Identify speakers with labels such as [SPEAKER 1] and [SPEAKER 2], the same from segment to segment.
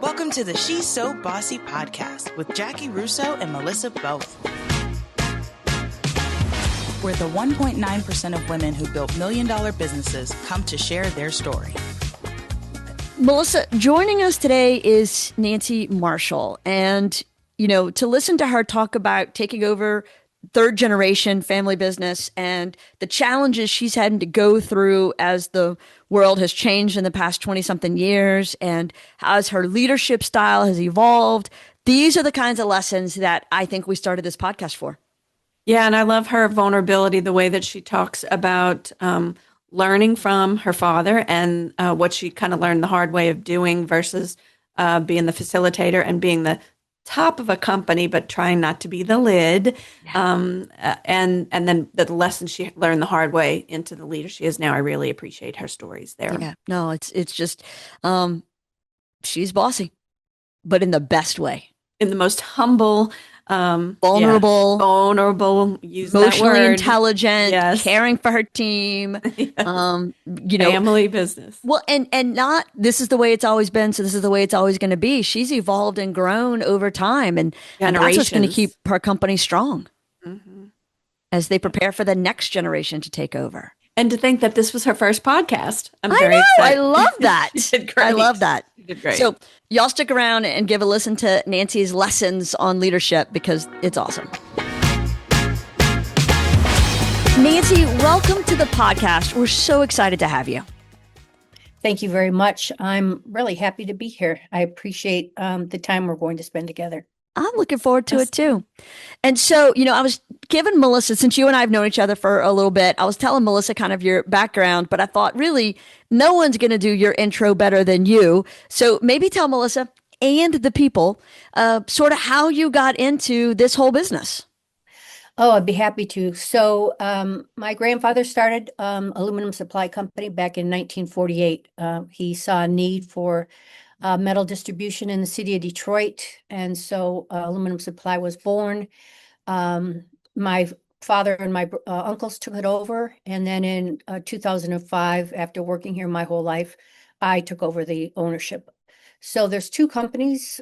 [SPEAKER 1] Welcome to the She's So Bossy podcast with Jaci Russo and Melissa both, where the 1.9% of women who built million-dollar businesses come to share their story.
[SPEAKER 2] Melissa, joining us today is Nancy Marshall. And, to listen to her talk about taking over third generation family business and the challenges she's had to go through as the world has changed in the past 20 something years and as her leadership style has evolved. These are the kinds of lessons that I think we started this podcast for.
[SPEAKER 3] Yeah. And I love her vulnerability, the way that she talks about learning from her father and what she kind of learned the hard way of doing versus being the facilitator and being the top of a company, but trying not to be the lid. And then the lesson she learned the hard way into the leader she is now. I really appreciate her stories there.
[SPEAKER 2] Yeah, no, it's just, she's bossy, but in the best way.
[SPEAKER 3] In the most humble,
[SPEAKER 2] vulnerable,
[SPEAKER 3] use
[SPEAKER 2] emotionally
[SPEAKER 3] that word.
[SPEAKER 2] Intelligent,
[SPEAKER 3] yes.
[SPEAKER 2] Caring for her team,
[SPEAKER 3] yes.
[SPEAKER 2] Family
[SPEAKER 3] business.
[SPEAKER 2] Well, and not, this is the way it's always been, so this is the way it's always going to be. She's evolved and grown over time, and that's what's going to keep her company strong as they prepare for the next generation to take over.
[SPEAKER 3] And to think that this was her first podcast. I'm
[SPEAKER 2] very
[SPEAKER 3] excited.
[SPEAKER 2] I love that.
[SPEAKER 3] You did great.
[SPEAKER 2] I love that.
[SPEAKER 3] You did great.
[SPEAKER 2] So y'all stick around and give a listen to Nancy's lessons on leadership because it's awesome. Nancy, welcome to the podcast. We're so excited to have you.
[SPEAKER 4] Thank you very much. I'm really happy to be here. I appreciate the time we're going to spend together.
[SPEAKER 2] I'm looking forward to it too. And so, I was giving Melissa, since you and I have known each other for a little bit, I was telling Melissa kind of your background, but I thought really no one's going to do your intro better than you. So maybe tell Melissa and the people sort of how you got into this whole business.
[SPEAKER 4] Oh, I'd be happy to. So my grandfather started aluminum supply company back in 1948. He saw a need for metal distribution in the city of Detroit. And so aluminum supply was born. My father and my uncles took it over. And then in 2005, after working here my whole life, I took over the ownership. So there's two companies,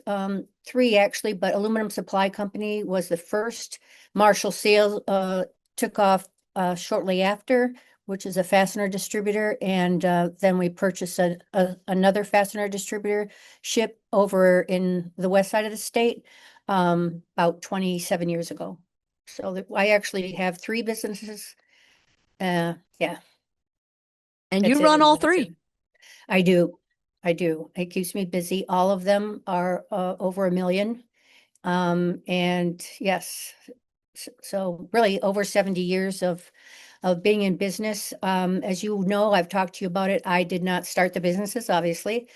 [SPEAKER 4] three actually, but Aluminum Supply Company was the first. Marshall Sales took off shortly after, which is a fastener distributor. And then we purchased another fastener distributor ship over in the west side of the state about 27 years ago. So I actually have three businesses. Yeah.
[SPEAKER 2] And you run all three.
[SPEAKER 4] I do. It keeps me busy. All of them are over $1 million. And yes, so really over 70 years of being in business. As you know, I've talked to you about it. I did not start the businesses, obviously.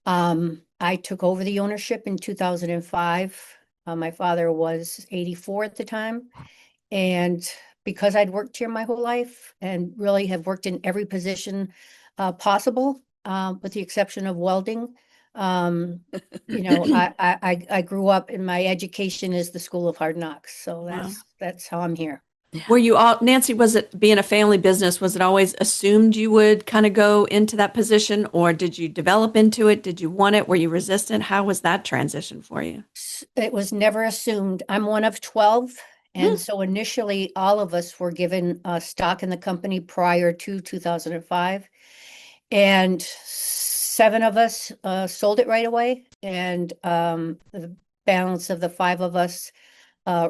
[SPEAKER 4] I took over the ownership in 2005. My father was 84 at the time. And because I'd worked here my whole life and really have worked in every position possible, with the exception of welding, I grew up and my education is the School of Hard Knocks. So that's how I'm here.
[SPEAKER 3] Were you all, Nancy, was it being a family business, was it always assumed you would kind of go into that position, or did you develop into it? Did you want it? Were you resistant? How was that transition for you?
[SPEAKER 4] It was never assumed. I'm one of 12. And so initially all of us were given stock in the company prior to 2005. And 7 of us sold it right away. And the balance of the 5 of us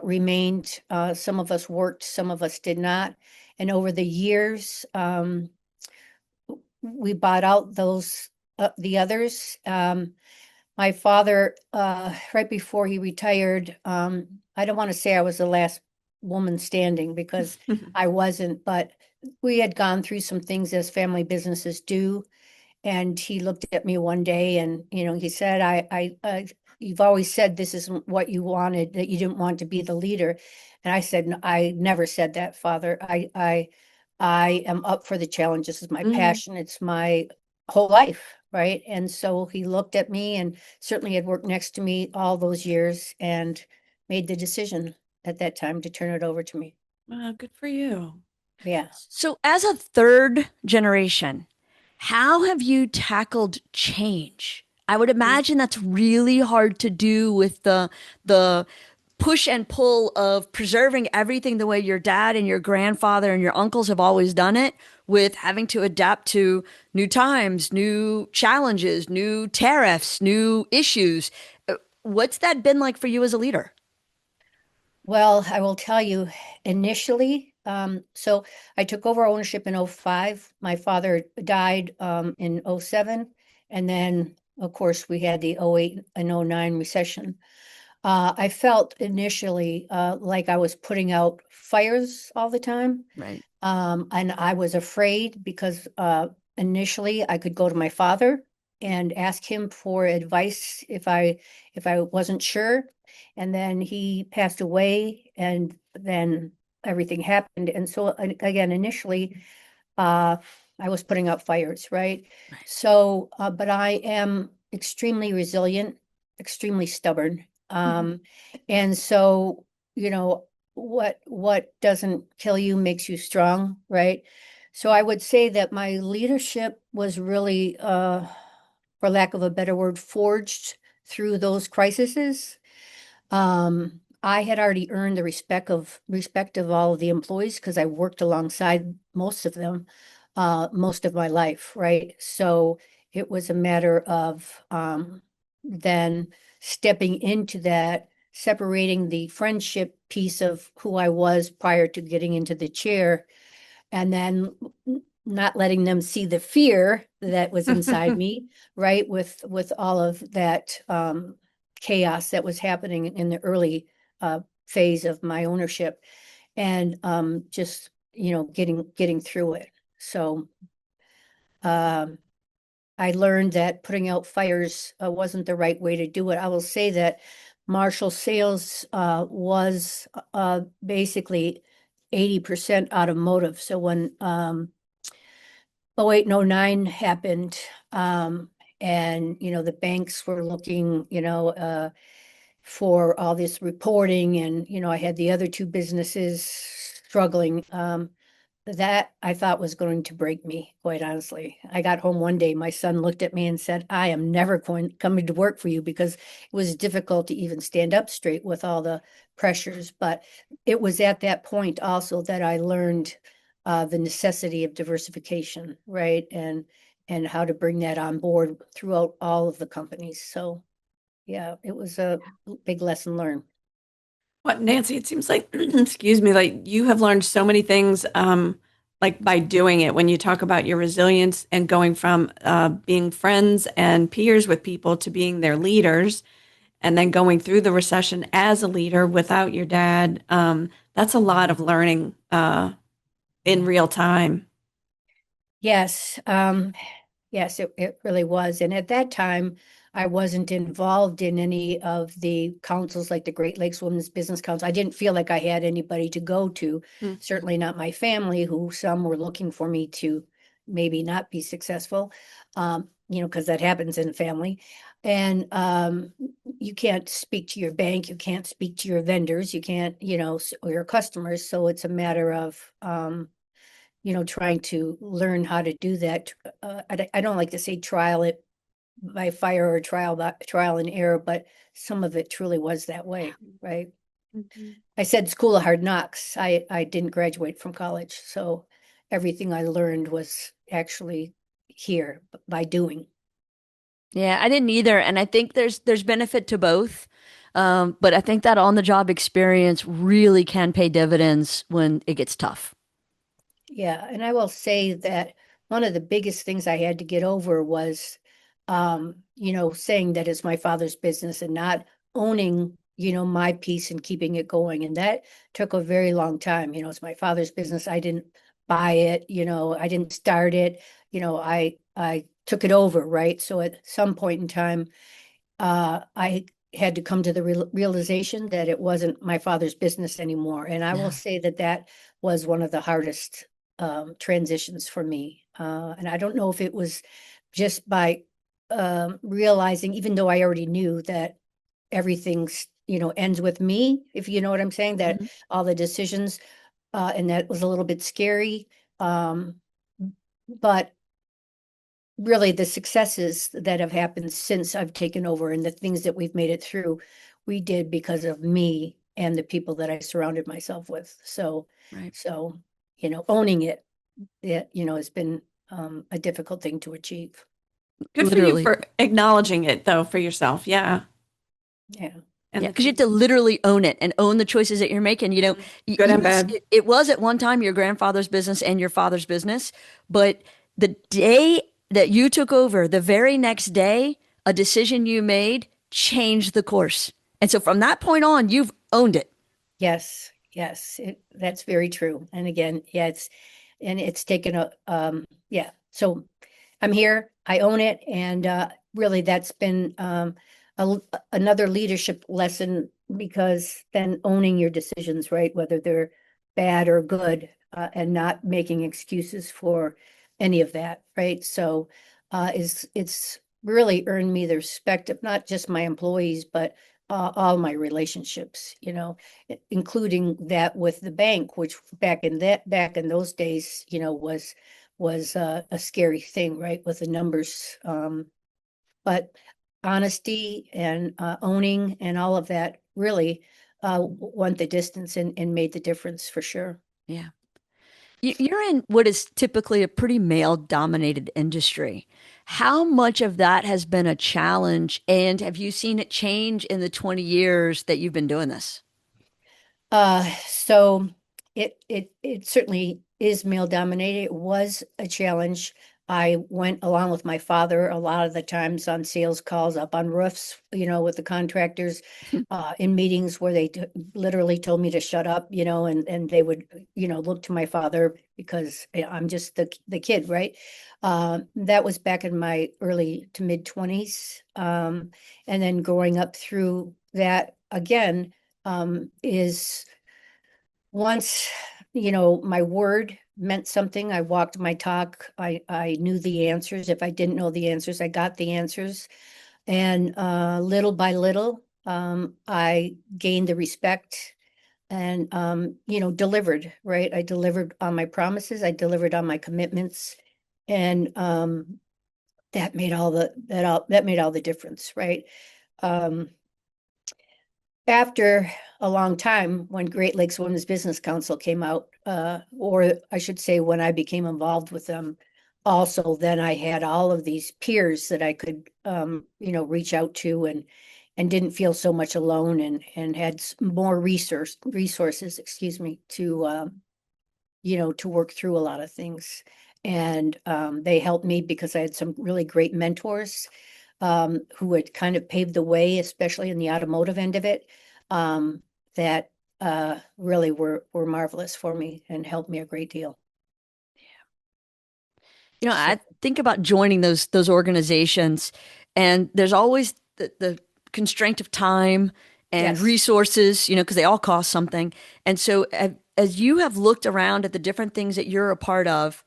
[SPEAKER 4] remained. Some of us worked, some of us did not. And over the years, we bought out the others. My father, right before he retired, I don't want to say I was the last woman standing because I wasn't, but we had gone through some things as family businesses do. And he looked at me one day and, he said, you've always said this isn't what you wanted, that you didn't want to be the leader. And I said, no, I never said that, Father. I am up for the challenge. This is my passion. It's my whole life. Right. And so he looked at me and certainly had worked next to me all those years and made the decision at that time to turn it over to me.
[SPEAKER 3] Wow, good for you.
[SPEAKER 4] Yeah.
[SPEAKER 2] So as a third generation, how have you tackled change? I would imagine that's really hard to do with the push and pull of preserving everything the way your dad and your grandfather and your uncles have always done it, with having to adapt to new times, new challenges, new tariffs, new issues. What's that been like for you as a leader?
[SPEAKER 4] Well, I will tell you, initially, so I took over ownership in '05. My father died in '07. And then, of course, we had the '08 and '09 recession. I felt initially like I was putting out fires all the time.
[SPEAKER 2] Right.
[SPEAKER 4] And I was afraid because initially I could go to my father and ask him for advice if I wasn't sure. And then he passed away, and then everything happened. And so again, initially, uh, I was putting out fires, right?
[SPEAKER 2] Right.
[SPEAKER 4] So, but I am extremely resilient, extremely stubborn. And so, you know, what doesn't kill you makes you strong, right? So I would say that my leadership was really, for lack of a better word, forged through those crises. I had already earned the respect of all of the employees because I worked alongside most of them, most of my life, right? So it was a matter of then stepping into that, separating the friendship piece of who I was prior to getting into the chair, and then not letting them see the fear that was inside me, right? With all of that chaos that was happening in the early phase of my ownership, and just getting through it. So um, I learned that putting out fires wasn't the right way to do it. I will say that Marshall sales was basically 80% automotive. So when '08 and '09 happened, and the banks were looking, for all this reporting, and I had the other two businesses struggling. That I thought was going to break me, quite honestly. I got home one day, my son looked at me and said, "I am never coming to work for you," because it was difficult to even stand up straight with all the pressures. But it was at that point also that I learned the necessity of diversification, right? And how to bring that on board throughout all of the companies. So yeah, it was a big lesson learned.
[SPEAKER 3] What, Nancy, it seems like, excuse me, like you have learned so many things, like by doing it. When you talk about your resilience and going from being friends and peers with people to being their leaders, and then going through the recession as a leader without your dad, that's a lot of learning in real time.
[SPEAKER 4] Yes, yes, it really was. And at that time, I wasn't involved in any of the councils like the Great Lakes Women's Business Council. I didn't feel like I had anybody to go to,
[SPEAKER 3] Mm.
[SPEAKER 4] certainly not my family, who some were looking for me to maybe not be successful, because that happens in the family. And you can't speak to your bank, you can't speak to your vendors, you can't, or your customers. So it's a matter of, trying to learn how to do that. I don't like to say trial it by fire or trial and error, but some of it truly was that way, right?
[SPEAKER 3] Mhm.
[SPEAKER 4] I said school of hard knocks. I didn't graduate from college, so everything I learned was actually here by doing.
[SPEAKER 2] Yeah, I didn't either, and I think there's benefit to both. But I think that on the job experience really can pay dividends when it gets tough.
[SPEAKER 4] Yeah, and I will say that one of the biggest things I had to get over was, saying that it's my father's business and not owning, my piece and keeping it going. And that took a very long time. It's my father's business. I didn't buy it, I didn't start it, I took it over, right? So at some point in time, I had to come to the realization that it wasn't my father's business anymore. And I will
[SPEAKER 2] Yeah.
[SPEAKER 4] say that that was one of the hardest transitions for me. And I don't know if it was just by realizing, even though I already knew that everything's, ends with me, if you know what I'm saying, that
[SPEAKER 2] Mhm.
[SPEAKER 4] all the decisions, and that was a little bit scary. Um, but really the successes that have happened since I've taken over and the things that we've made it through, we did because of me and the people that I surrounded myself with. So,
[SPEAKER 2] Right.
[SPEAKER 4] so, owning it, has been a difficult thing to achieve.
[SPEAKER 3] Good for you
[SPEAKER 2] Literally.
[SPEAKER 3] for acknowledging it, though, for yourself. Yeah.
[SPEAKER 4] Yeah.
[SPEAKER 3] And
[SPEAKER 2] Yeah, because you have to literally own it and own the choices that you're making.
[SPEAKER 3] Good and
[SPEAKER 2] Yes,
[SPEAKER 3] bad.
[SPEAKER 2] it was at one time your grandfather's business and your father's business, but the day that you took over, the very next day, a decision you made changed the course. And so from that point on, you've owned it.
[SPEAKER 4] Yes, yes, that's very true. And again, yeah, it's taken yeah. So I'm here, I own it, and really that's been another leadership lesson because then owning your decisions, right, whether they're bad or good, and not making excuses for any of that, right? So it's really earned me the respect of not just my employees, but all my relationships, including that with the bank, which back in those days, was a scary thing, right, with the numbers. But honesty and owning and all of that really went the distance and made the difference for sure.
[SPEAKER 2] Yeah. You're in what is typically a pretty male dominated industry. How much of that has been a challenge? And have you seen it change in the 20 years that you've been doing this?
[SPEAKER 4] So it certainly is male dominated. It was a challenge. I went along with my father a lot of the times on sales calls up on roofs, with the contractors, in meetings where they literally told me to shut up, and they would, look to my father because I'm just the kid, right? That was back in my early to mid 20s. And then growing up through that again, is once, my word meant something. I walked my talk. I knew the answers. If I didn't know the answers, I got the answers. And little by little, I gained the respect and, delivered, right? I delivered on my promises. I delivered on my commitments. And that made that made all the difference, right? Um, After a long time, when Great Lakes Women's Business Council came out, or I should say, when I became involved with them, also, then I had all of these peers that I could, reach out to and didn't feel so much alone and had more resources, excuse me, to work through a lot of things. And they helped me because I had some really great mentors who had kind of paved the way, especially in the automotive end of it, that really were marvelous for me and helped me a great deal. So,
[SPEAKER 2] I think about joining those organizations, and there's always the constraint of time and
[SPEAKER 4] yes.
[SPEAKER 2] resources, because they all cost something. And so, as you have looked around at the different things that you're a part of,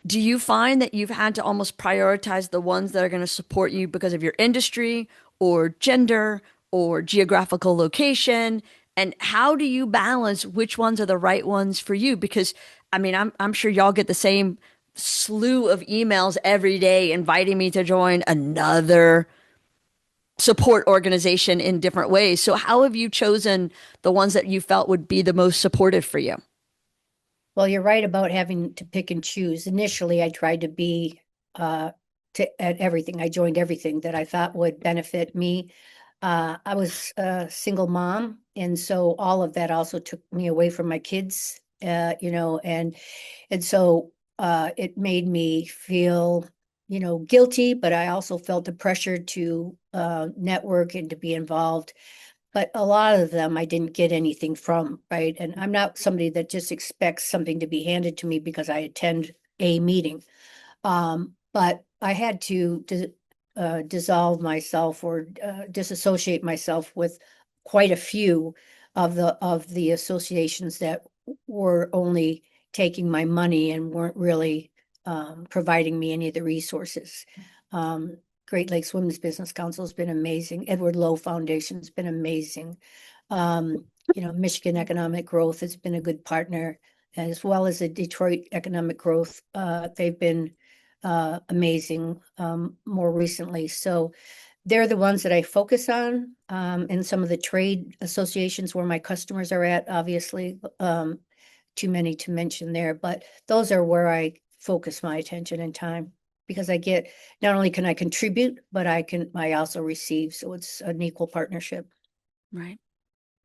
[SPEAKER 2] do you find that you've had to almost prioritize the ones that are going to support you because of your industry or gender or geographical location? And how do you balance which ones are the right ones for you? Because I mean, I'm sure y'all get the same slew of emails every day inviting me to join another support organization in different ways. So how have you chosen the ones that you felt would be the most supportive for you?
[SPEAKER 4] Well, you're right about having to pick and choose. Initially, I tried to be at everything. I joined everything that I thought would benefit me. I was a single mom, and so all of that also took me away from my kids, and so it made me feel, guilty, but I also felt the pressure to network and to be involved. But a lot of them I didn't get anything from, right? And I'm not somebody that just expects something to be handed to me because I attend a meeting. But I had to dissolve myself or disassociate myself with quite a few of the associations that were only taking my money and weren't really providing me any of the resources. Um, Great Lakes Women's Business Council has been amazing. Edward Lowe Foundation has been amazing. Michigan Economic Growth has been a good partner, as well as the Detroit Economic Growth. They've been amazing more recently. So they're the ones that I focus on, and some of the trade associations where my customers are at, obviously, too many to mention there, but those are where I focus my attention and time, because I get, not only can I contribute, but I also receive. So it's an equal partnership.
[SPEAKER 2] Right.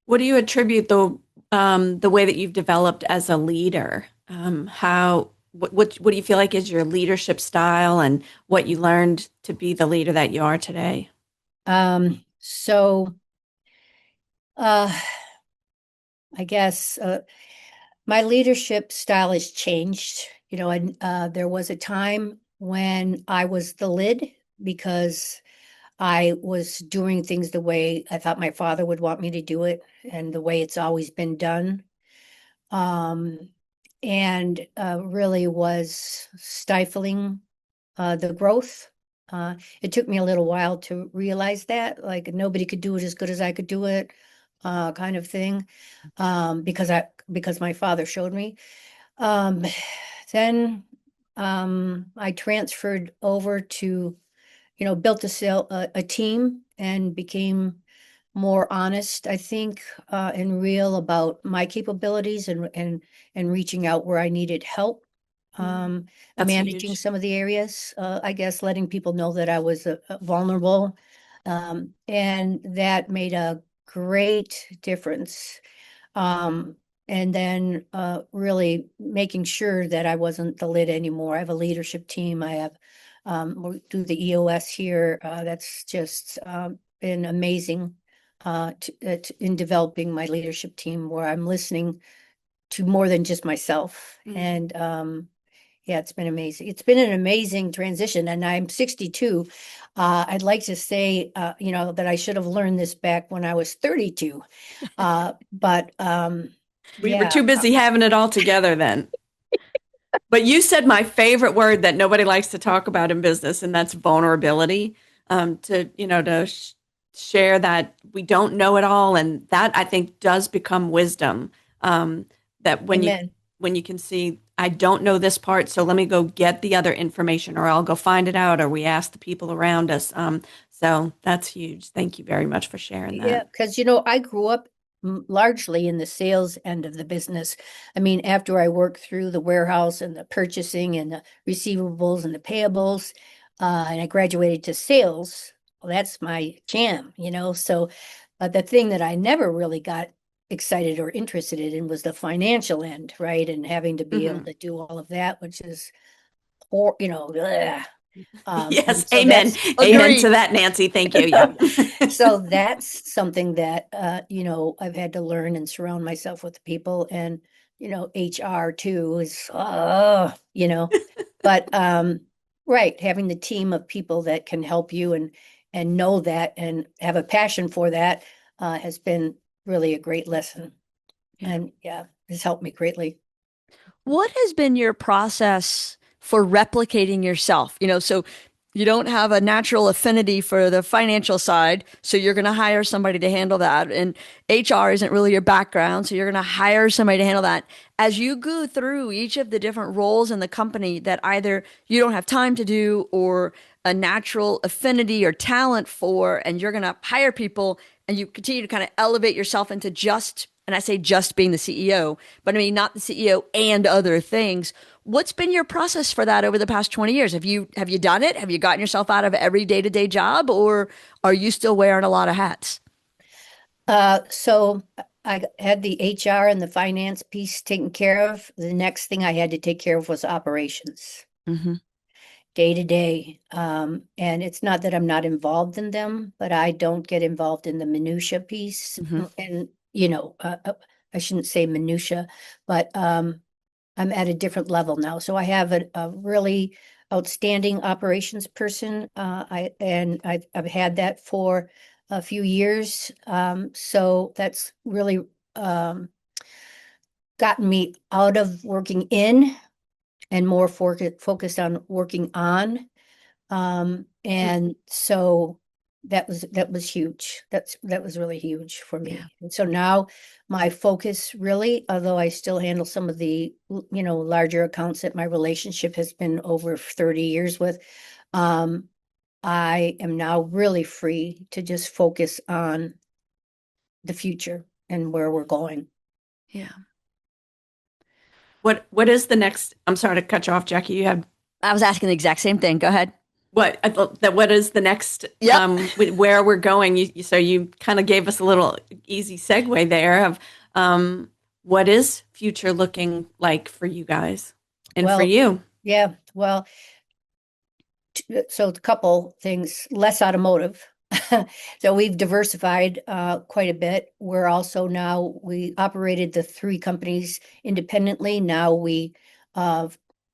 [SPEAKER 3] What do you attribute the way that you've developed as a leader? What do you feel like is your leadership style and what you learned to be the leader that you are today?
[SPEAKER 4] So I guess my leadership style has changed. And there was a time when I was the lid because I was doing things the way I thought my father would want me to do it and the way it's always been done. Um, and really was stifling the growth. It took me a little while to realize that, like nobody could do it as good as I could do it, kind of thing, because my father showed me. Um, then I transferred over to, built a team and became more honest, I think, and real about my capabilities and reaching out where I needed help.
[SPEAKER 3] That's
[SPEAKER 4] Managing
[SPEAKER 3] huge.
[SPEAKER 4] some of the areas, I guess, letting people know that I was vulnerable, and that made a great difference. Um, and then really making sure that I wasn't the lid anymore. I have a leadership team. I have we do the EOS here. That's just been amazing in developing my leadership team, where I'm listening to more than just myself. And yeah, it's been amazing. It's been an amazing transition, and I'm 62. I'd like to say, that I should have learned this back when I was 32. But
[SPEAKER 3] We were
[SPEAKER 4] yeah,
[SPEAKER 3] too busy having it all together then. But you said my favorite word that nobody likes to talk about in business, and that's vulnerability. To share that we don't know it all, and that I think does become wisdom. That
[SPEAKER 4] amen.
[SPEAKER 3] when you can see, I don't know this part, so let me go get the other information, or I'll go find it out, or we ask the people around us. So that's huge. Thank you very much for sharing
[SPEAKER 4] Yeah,
[SPEAKER 3] that.
[SPEAKER 4] because I grew up largely in the sales end of the business. I mean, after I worked through the warehouse and the purchasing and the receivables and the payables, and I graduated to sales, well, that's my jam. So, but the thing that I never really got excited or interested in was the financial end, right? And having to be able
[SPEAKER 3] Mhm.
[SPEAKER 4] to do all of that, which is, or ugh. And
[SPEAKER 3] Yes,
[SPEAKER 4] so
[SPEAKER 3] amen.
[SPEAKER 4] that's
[SPEAKER 3] Amen
[SPEAKER 2] Agreed.
[SPEAKER 3] to that, Nancy. Thank you. Yeah.
[SPEAKER 4] so that's something that I've had to learn and surround myself with people, and HR too is but right, having the team of people that can help you and know that and have a passion for that has been really a great lesson,
[SPEAKER 2] Yeah.
[SPEAKER 4] and yeah, has helped me greatly.
[SPEAKER 2] What has been your process for replicating yourself? So you don't have a natural affinity for the financial side, so you're going to hire somebody to handle that. And HR isn't really your background, so you're going to hire somebody to handle that. As you go through each of the different roles in the company that either you don't have time to do or a natural affinity or talent for, and you're going to hire people and you continue to kind of elevate yourself into just, and I say just being the CEO, but I mean not the CEO and other things. What's been your process for that over the past 20 years? Have you done it? Have you gotten yourself out of every day-to-day job, or are you still wearing a lot of hats?
[SPEAKER 4] So I had the HR and the finance piece taken care of. The next thing I had to take care of was operations,
[SPEAKER 2] Mm-hmm.
[SPEAKER 4] day to day. And it's not that I'm not involved in them, but I don't get involved in the minutia piece.
[SPEAKER 2] Mm-hmm.
[SPEAKER 4] And, I shouldn't say minutia, but I'm at a different level now. So I have a really outstanding operations person. I've had that for a few years. So that's really gotten me out of working in and more focused on working on. And so that was huge. That was really huge for me.
[SPEAKER 2] Yeah.
[SPEAKER 4] And so now my focus really, although I still handle some of the, larger accounts that my relationship has been over 30 years with, I am now really free to just focus on the future and where we're going.
[SPEAKER 2] Yeah.
[SPEAKER 3] What is the next? I'm sorry to cut you off, Jackie. You had
[SPEAKER 2] I was asking the exact same thing. Go ahead.
[SPEAKER 3] what? I thought that what is the next?
[SPEAKER 2] Yep.
[SPEAKER 3] Where we're going. So you kind of gave us a little easy segue there of what is future looking like for you guys and for
[SPEAKER 4] Well,
[SPEAKER 3] you.
[SPEAKER 4] yeah, well, so a couple things, less automotive. So we've diversified quite a bit. We're also now, we operated the three companies independently. Now we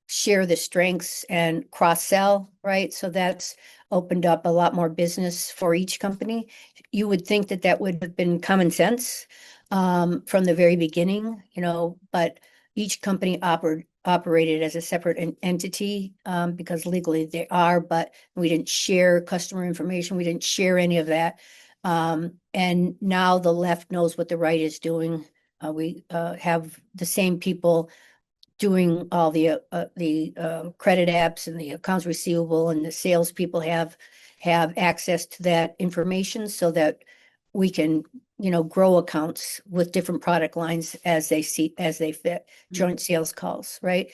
[SPEAKER 4] share the strengths and cross-sell, right? So that's opened up a lot more business for each company. You would think that that would have been common sense from the very beginning, but each company operated as a separate entity because legally they are, but we didn't share customer information. We didn't share any of that. And now the left knows what the right is doing. We have the same people doing all the credit apps and the accounts receivable, and the salespeople have access to that information so that we can grow accounts with different product lines as they fit, joint sales calls, right?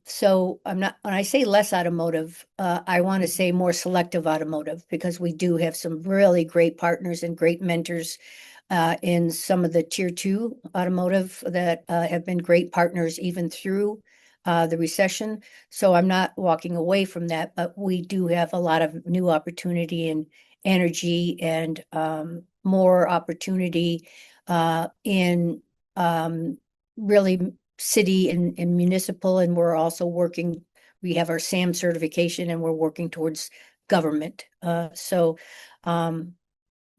[SPEAKER 4] So when I say less automotive, I want to say more selective automotive, because we do have some really great partners and great mentors in some of the tier two automotive that have been great partners even through the recession. So I'm not walking away from that, but we do have a lot of new opportunity and energy and more opportunity in really city and municipal. And we're also working, we have our SAM certification, and we're working towards government. So a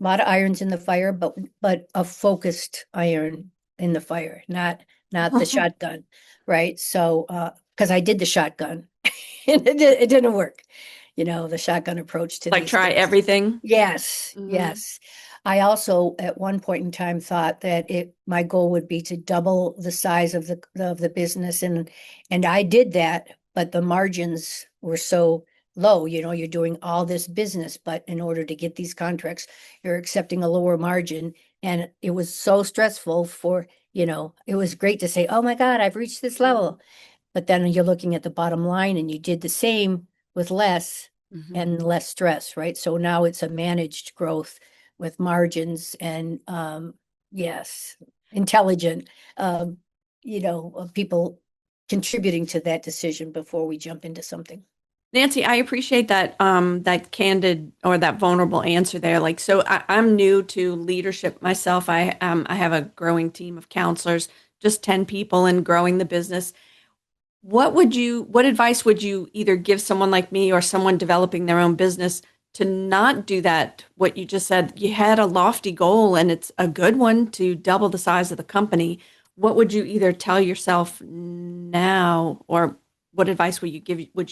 [SPEAKER 4] lot of irons in the fire, but a focused iron in the fire, not the shotgun, right? So because I did the shotgun and it didn't work, the shotgun approach to
[SPEAKER 3] Like
[SPEAKER 4] these
[SPEAKER 3] try
[SPEAKER 4] things.
[SPEAKER 3] everything.
[SPEAKER 4] Yes,
[SPEAKER 3] Mhm.
[SPEAKER 4] yes. I also at one point in time thought that my goal would be to double the size of the business, and I did that, but the margins were so low. You're doing all this business, but in order to get these contracts, you're accepting a lower margin. And it was so stressful it was great to say, oh my God, I've reached this level. But then you're looking at the bottom line, and you did the same with less and less stress, right? So now it's a managed growth with margins and yes, intelligent, people contributing to that decision before we jump into something.
[SPEAKER 3] Nancy, I appreciate that candid or that vulnerable answer there. Like, so I'm new to leadership myself. I have a growing team of counselors, just 10 people, and growing the business. What advice would you either give someone like me or someone developing their own business to not do that? What you just said, you had a lofty goal and it's a good one to double the size of the company. What would you either tell yourself now, or what advice would you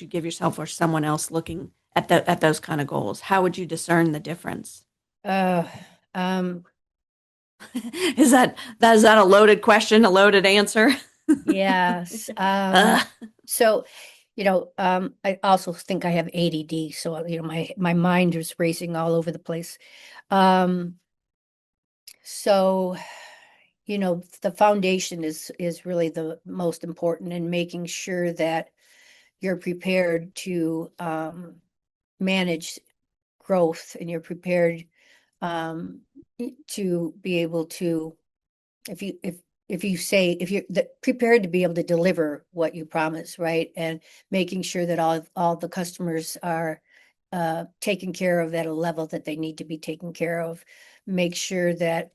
[SPEAKER 3] give yourself or someone else looking at those kind of goals? How would you discern the difference?
[SPEAKER 4] Uh, um,
[SPEAKER 3] Is that a loaded question, a loaded answer?
[SPEAKER 4] yes.
[SPEAKER 3] Uh,
[SPEAKER 4] So, I also think I have ADD, so my mind is racing all over the place. Um, so, the foundation is really the most important, in making sure that you're prepared to manage growth, and you're prepared to be able to, if you if you're prepared to be able to deliver what you promise, right? And making sure that all the customers are taken care of at a level that they need to be taken care of. Make sure that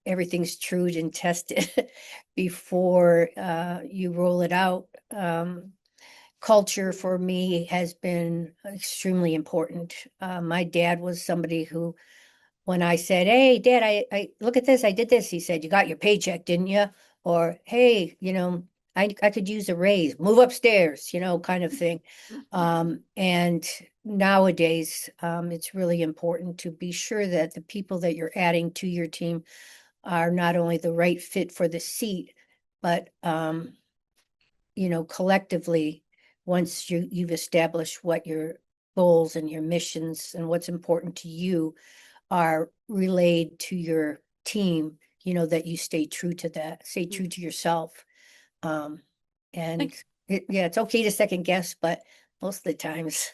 [SPEAKER 4] everything's trued and tested before you roll it out. Culture for me has been extremely important. My dad was somebody who, when I said, "Hey, Dad, I look at this, I did this," he said, "You got your paycheck, didn't you?" Or, "Hey, I could use a raise, move upstairs," kind of thing. And nowadays, it's really important to be sure that the people that you're adding to your team are not only the right fit for the seat, but collectively, once you've established what your goals and your missions and what's important to you are relayed to your team, that you stay true to that, stay true to yourself. And it's okay to second guess, but most of the times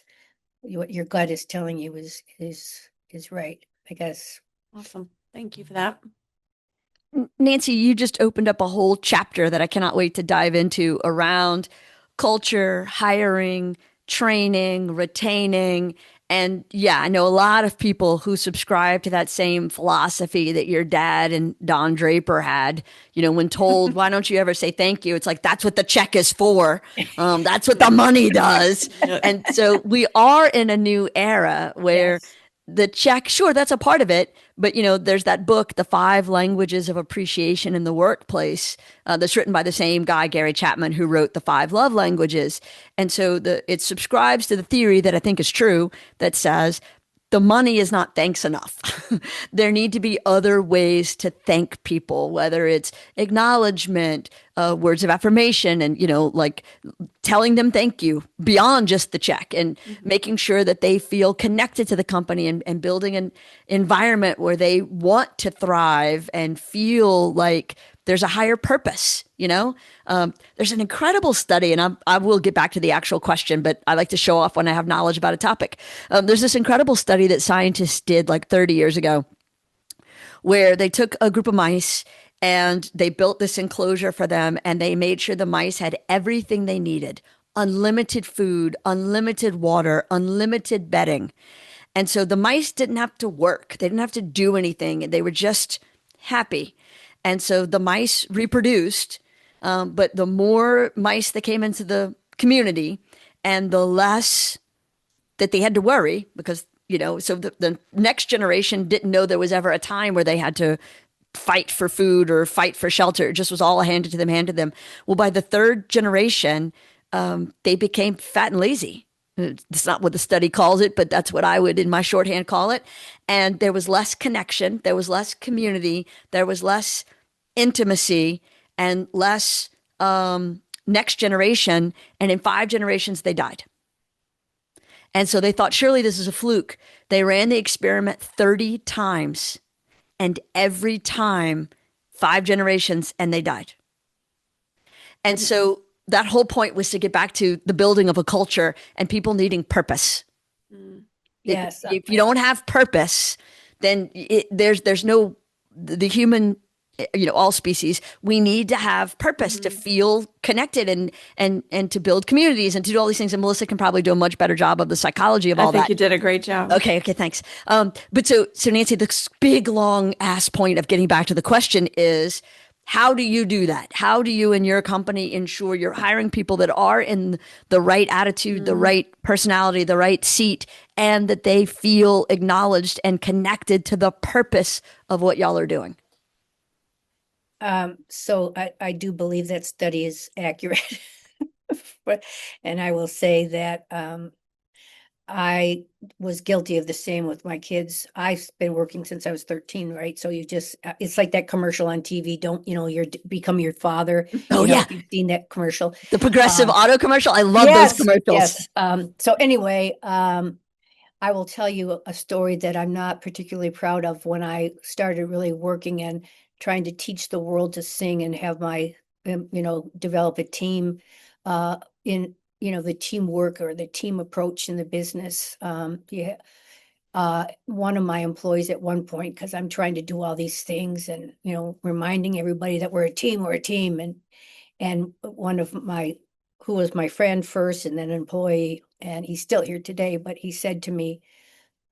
[SPEAKER 4] what your gut is telling you is right, I guess.
[SPEAKER 3] Awesome. Thank you for that.
[SPEAKER 2] Nancy, you just opened up a whole chapter that I cannot wait to dive into around culture, hiring, training, retaining. And yeah, I know a lot of people who subscribe to that same philosophy that your dad and Don Draper had. When told, why don't you ever say thank you? It's like, that's what the check is for. That's what the money does. And so we are in a new era where
[SPEAKER 4] Yes.
[SPEAKER 2] the check, sure, that's a part of it. But, there's that book, The 5 Languages of Appreciation in the Workplace, that's written by the same guy, Gary Chapman, who wrote The 5 Love Languages. And so it subscribes to the theory that I think is true that says the money is not thanks enough. There need to be other ways to thank people, whether it's acknowledgement, words of affirmation, and, like telling them thank you beyond just the check, and making sure that they feel connected to the company, and building an environment where they want to thrive and feel like there's a higher purpose. There's an incredible study, and I will get back to the actual question, but I like to show off when I have knowledge about a topic. There's this incredible study that scientists did like 30 years ago, where they took a group of mice and they built this enclosure for them, and they made sure the mice had everything they needed: unlimited food, unlimited water, unlimited bedding. And so the mice didn't have to work. They didn't have to do anything. They were just happy. And so the mice reproduced, but the more mice that came into the community, and the less that they had to worry, because, so the next generation didn't know there was ever a time where they had to fight for food or fight for shelter. It just was all handed to them. Well, by the third generation, they became fat and lazy. It's not what the study calls it, but that's what I would in my shorthand call it. And there was less connection, there was less community, there was less intimacy, and less next generation. And in 5 generations, they died. And so they thought, surely this is a fluke. They ran the experiment 30 times, and every time 5 generations, and they died. And so that whole point was to get back to the building of a culture and people needing purpose.
[SPEAKER 4] Yes.
[SPEAKER 2] If you don't have purpose, then there's no, the human, all species, we need to have purpose to feel connected, and to build communities, and to do all these things. And Melissa can probably do a much better job of the psychology of all that.
[SPEAKER 3] I think you did a great job.
[SPEAKER 2] Okay, thanks. But so Nancy, the big long ass point of getting back to the question is, how do you do that? How do you in your company ensure you're hiring people that are in the right attitude, the right personality, the right seat, and that they feel acknowledged and connected to the purpose of what y'all are doing?
[SPEAKER 4] So I do believe that study is accurate. And I will say that I was guilty of the same with my kids. I've been working since I was 13, right? So it's like that commercial on TV. Don't, become your father.
[SPEAKER 2] Oh, yeah.
[SPEAKER 4] If you've seen that commercial.
[SPEAKER 2] The Progressive auto commercial. I love those commercials.
[SPEAKER 4] Yes. So anyway, I will tell you a story that I'm not particularly proud of. When I started really working and trying to teach the world to sing and have my, develop a team in, the teamwork or the team approach in the business. One of my employees at one point, because I'm trying to do all these things and, reminding everybody that we're a team. And one of who was my friend first and then an employee, and he's still here today, but he said to me,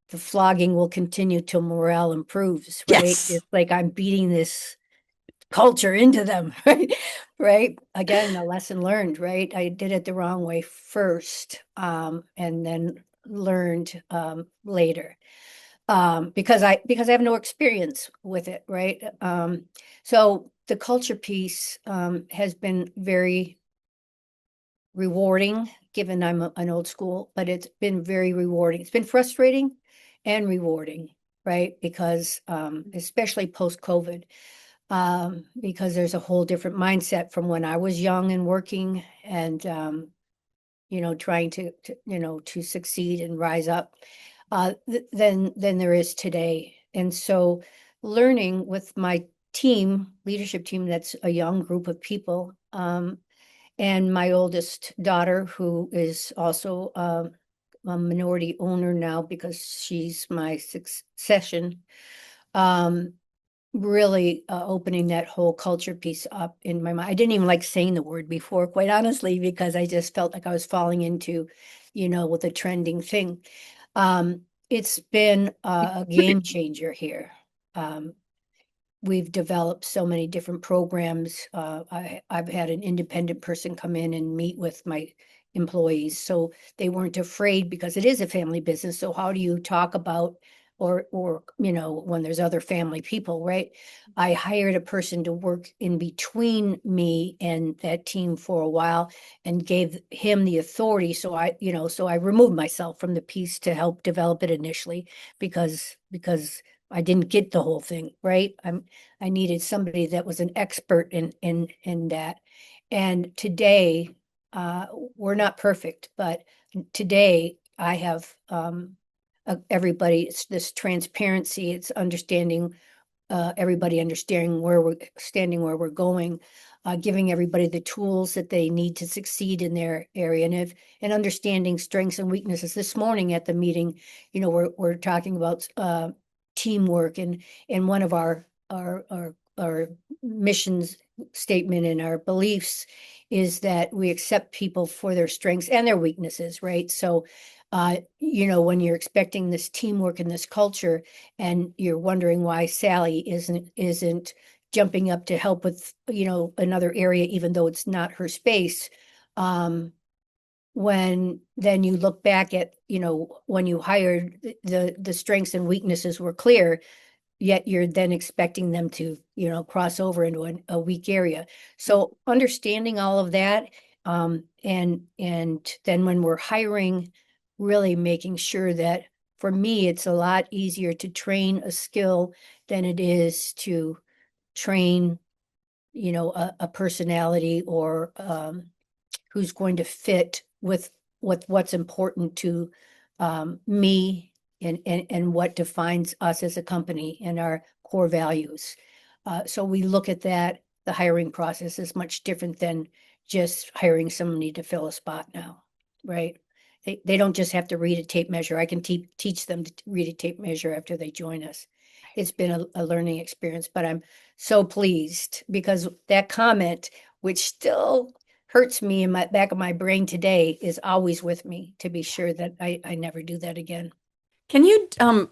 [SPEAKER 4] the flogging will continue till morale improves, right?
[SPEAKER 2] Yes.
[SPEAKER 4] It's like I'm beating this culture into them, right? Right. Again, a lesson learned, right? I did it the wrong way first, and then learned later, because I have no experience with it, right? So the culture piece has been very rewarding given I'm an old school, but it's been very rewarding. It's been frustrating and rewarding, right? Because especially post-COVID, because there's a whole different mindset from when I was young and working and trying to to succeed and rise up than there is today. And so learning with my leadership team, that's a young group of people, and my oldest daughter, who is also a minority owner now because she's my succession, really opening that whole culture piece up in my mind. I didn't even like saying the word before, quite honestly, because I just felt like I was falling into, with a trending thing. It's been a game changer here. We've developed so many different programs. I've had an independent person come in and meet with my employees, so they weren't afraid, because it is a family business. So how do you talk about, or when there's other family people, right? I hired a person to work in between me and that team for a while and gave him the authority. So I removed myself from the piece to help develop it initially, because I didn't get the whole thing, right? I needed somebody that was an expert in that. And today, we're not perfect, but today I have everybody. It's this transparency. It's understanding, everybody understanding where we're going, giving everybody the tools that they need to succeed in their area, and understanding strengths and weaknesses. This morning at the meeting, we're talking about teamwork, and one of our missions statement and our beliefs is that we accept people for their strengths and their weaknesses, right? So when you're expecting this teamwork and this culture, and you're wondering why Sally isn't jumping up to help with another area, even though it's not her space, when then you look back at when you hired, the strengths and weaknesses were clear, yet you're then expecting them to cross over into a weak area. So understanding all of that, and then when we're hiring, really making sure that, for me, it's a lot easier to train a skill than it is to train a personality, or who's going to fit with what's important to me, and what defines us as a company and our core values. So we look at that. The hiring process is much different than just hiring somebody to fill a spot now, right? They don't just have to read a tape measure. I can teach them to read a tape measure after they join us. It's been a learning experience, but I'm so pleased, because that comment, which still hurts me in my back of my brain today, is always with me, to be sure that I never do that again.
[SPEAKER 3] Can you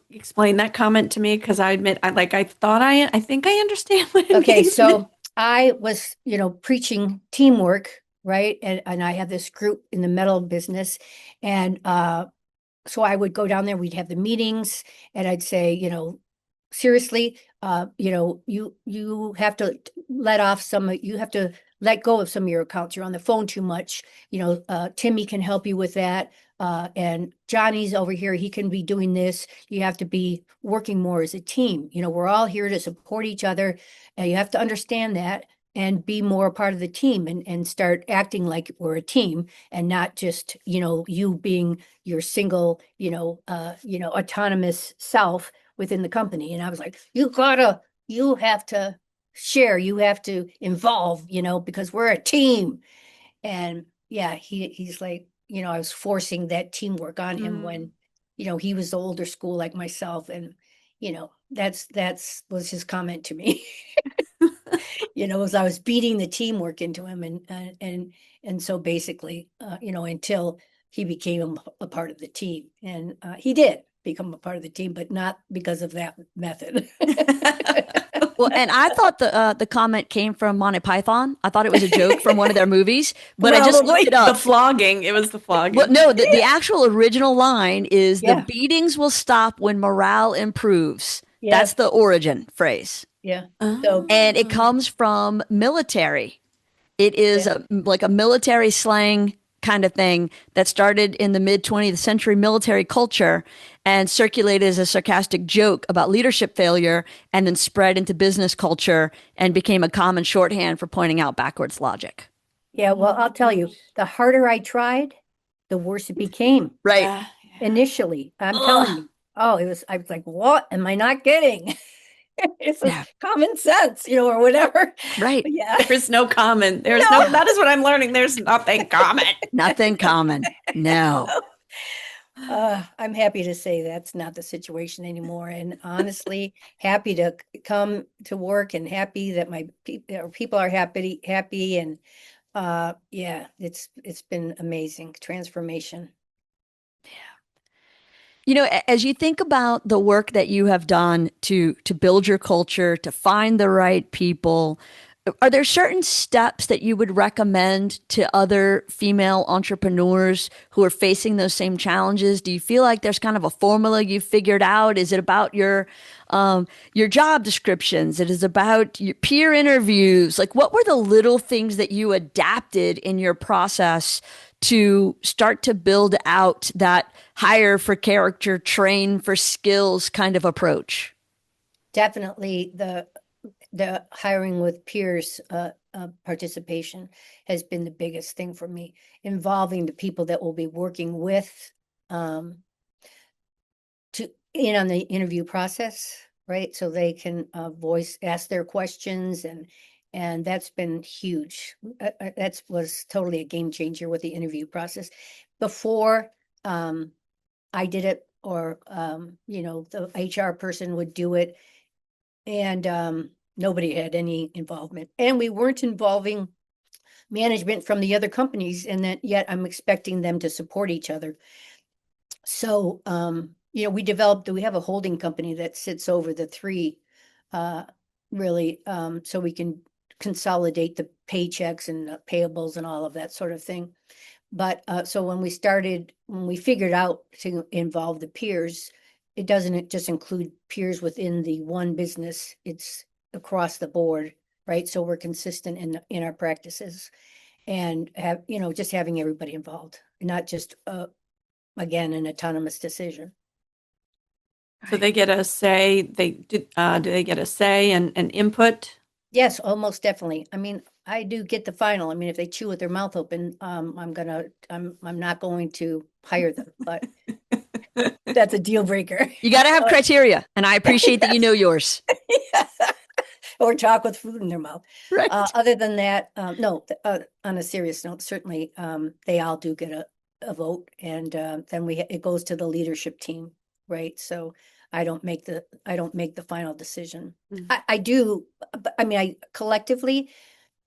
[SPEAKER 3] explain that comment to me? Because I admit, I think I understand what it
[SPEAKER 4] Okay,
[SPEAKER 3] means.
[SPEAKER 4] so I was, preaching teamwork, right? And I have this group in the metal business, and so I would go down there. We'd have the meetings, and I'd say, seriously, you have to you have to let go of some of your accounts. You're on the phone too much. Timmy can help you with that. And Johnny's over here. He can be doing this. You have to be working more as a team. We're all here to support each other. And you have to understand that and be more a part of the team, and start acting like we're a team, and not just, you being your single, autonomous self within the company. And I was like, you have to share, you have to involve, because we're a team. And yeah, he's like, I was forcing that teamwork on him when, he was the older school like myself. And, that's was his comment to me. As I was beating the teamwork into him, and so basically, until he became a part of the team, and he did become a part of the team, but not because of that method.
[SPEAKER 2] Well, and I thought the comment came from Monty Python. I thought it was a joke from one of their movies, but I just looked it up.
[SPEAKER 3] The flogging. It was the flogging.
[SPEAKER 2] Well, no, the actual original line is
[SPEAKER 4] Yeah.
[SPEAKER 2] the beatings will stop when morale improves.
[SPEAKER 4] Yeah.
[SPEAKER 2] That's the origin phrase.
[SPEAKER 4] Yeah.
[SPEAKER 3] Oh.
[SPEAKER 2] And it comes from military. It is like a military slang kind of thing that started in the mid 20th century military culture and circulated as a sarcastic joke about leadership failure and then spread into business culture and became a common shorthand for pointing out backwards logic.
[SPEAKER 4] Yeah, well, I'll tell you, the harder I tried, the worse it became.
[SPEAKER 2] Right.
[SPEAKER 4] Initially, I'm telling you. Oh, I was like, what am I not getting? It's
[SPEAKER 2] Yeah.
[SPEAKER 4] common sense, or whatever.
[SPEAKER 2] Right.
[SPEAKER 4] But yeah.
[SPEAKER 3] There's no common. That is what I'm learning. There's nothing common.
[SPEAKER 2] Nothing common. No.
[SPEAKER 4] I'm happy to say that's not the situation anymore. And honestly, happy to come to work and happy that my people are happy. And yeah, it's been amazing transformation.
[SPEAKER 2] As you think about the work that you have done to build your culture, to find the right people, are there certain steps that you would recommend to other female entrepreneurs who are facing those same challenges? Do you feel like there's kind of a formula you've figured out? Is it about your job descriptions? It is about your peer interviews? Like, what were the little things that you adapted in your process to start to build out that hire for character, train for skills kind of approach?
[SPEAKER 4] Definitely the hiring with peers participation has been the biggest thing for me, involving the people that will be working with to on the interview process, right? So they can ask their questions, and that's been huge. That was totally a game changer with the interview process. Before I did it, or the HR person would do it, and nobody had any involvement, and we weren't involving management from the other companies, and that yet I'm expecting them to support each other. So we have a holding company that sits over the three, really, so we can consolidate the paychecks and payables and all of that sort of thing. But so when we figured out to involve the peers, it doesn't just include peers within the one business, it's across the board, right? So we're consistent in our practices, and have, just having everybody involved, not just again, an autonomous decision.
[SPEAKER 3] So they get a say. Do they get a say and input?
[SPEAKER 4] Yes, almost definitely. I mean, I do get the final. I mean, if they chew with their mouth open, I'm not going to hire them, but that's a deal breaker.
[SPEAKER 2] You got to have criteria, and I appreciate that you know yours.
[SPEAKER 4] Or talk with food in their mouth.
[SPEAKER 2] Right.
[SPEAKER 4] Other than that, no, on a serious note, certainly they all do get a vote, and then it goes to the leadership team, right? So I don't make the final decision. I do, but I mean, I collectively,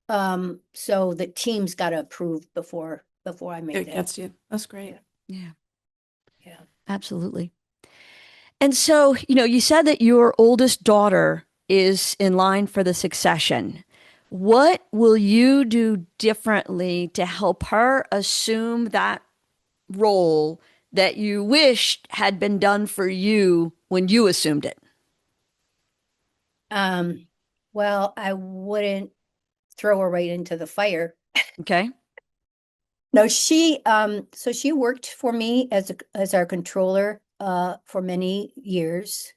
[SPEAKER 4] so the team's got to approve before I make
[SPEAKER 3] It
[SPEAKER 4] that.
[SPEAKER 3] gets you. That's great.
[SPEAKER 2] Yeah.
[SPEAKER 4] Yeah.
[SPEAKER 2] Absolutely. And so, you said that your oldest daughter is in line for the succession. What will you do differently to help her assume that role that you wished had been done for you when you assumed it?
[SPEAKER 4] Well, I wouldn't throw her right into the fire.
[SPEAKER 2] Okay.
[SPEAKER 4] No, so she worked for me as our controller for many years.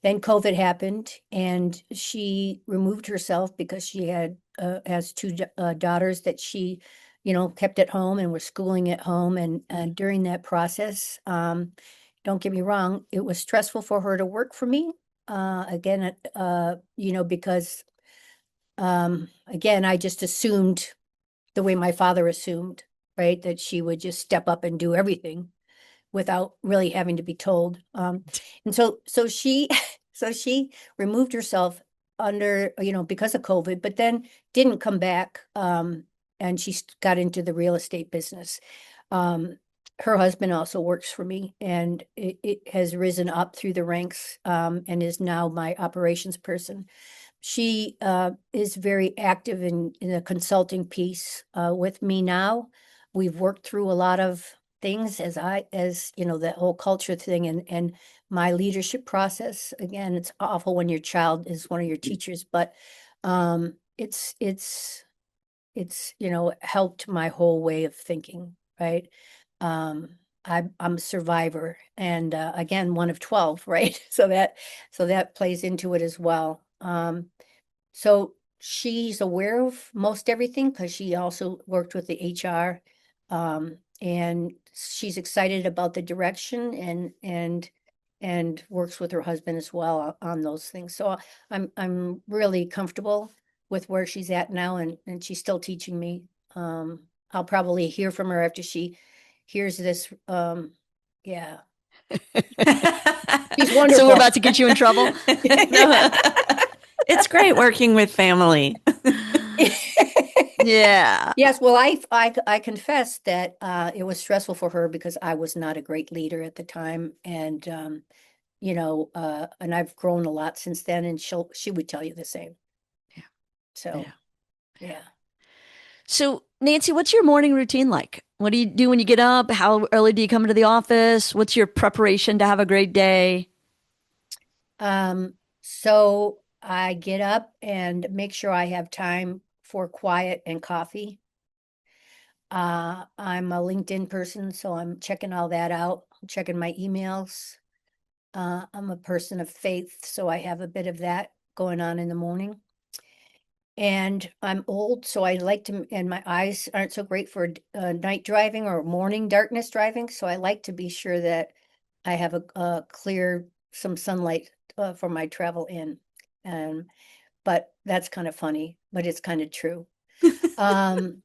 [SPEAKER 4] Then COVID happened, and she removed herself because she has two daughters that she, kept at home and were schooling at home. And during that process, don't get me wrong, it was stressful for her to work for me. Again, because again, I just assumed the way my father assumed, right, that she would just step up and do everything without really having to be told. And so she removed herself because of COVID, but then didn't come back. And she got into the real estate business. Her husband also works for me, and it has risen up through the ranks, and is now my operations person. She is very active in a consulting piece with me now. We've worked through a lot of things as that whole culture thing and my leadership process. Again, it's awful when your child is one of your teachers, but it's helped my whole way of thinking. right? I'm a survivor, and again, one of 12, right? So that plays into it as well. So she's aware of most everything because she also worked with the HR, and she's excited about the direction and works with her husband as well on those things. So I'm really comfortable with where she's at now, and she's still teaching me. I'll probably hear from her after she hears this. Yeah, she's wonderful.
[SPEAKER 2] So we're about to get you in trouble.
[SPEAKER 3] No, it's great working with family.
[SPEAKER 2] Yeah.
[SPEAKER 4] Yes, well, I confess that it was stressful for her because I was not a great leader at the time, and and I've grown a lot since then, and she would tell you the same.
[SPEAKER 2] Yeah.
[SPEAKER 4] So,
[SPEAKER 2] Yeah.
[SPEAKER 4] yeah.
[SPEAKER 2] So, Nancy, what's your morning routine like? What do you do when you get up? How early do you come into the office? What's your preparation to have a great day?
[SPEAKER 4] So I get up and make sure I have time for quiet and coffee. I'm a LinkedIn person, so I'm checking all that out, checking my emails. I'm a person of faith, so I have a bit of that going on in the morning. And I'm old, so I like to, and my eyes aren't so great for night driving or morning darkness driving. So I like to be sure that I have a clear, some sunlight for my travel in. Um, but that's kind of funny, but it's kind of true. Um,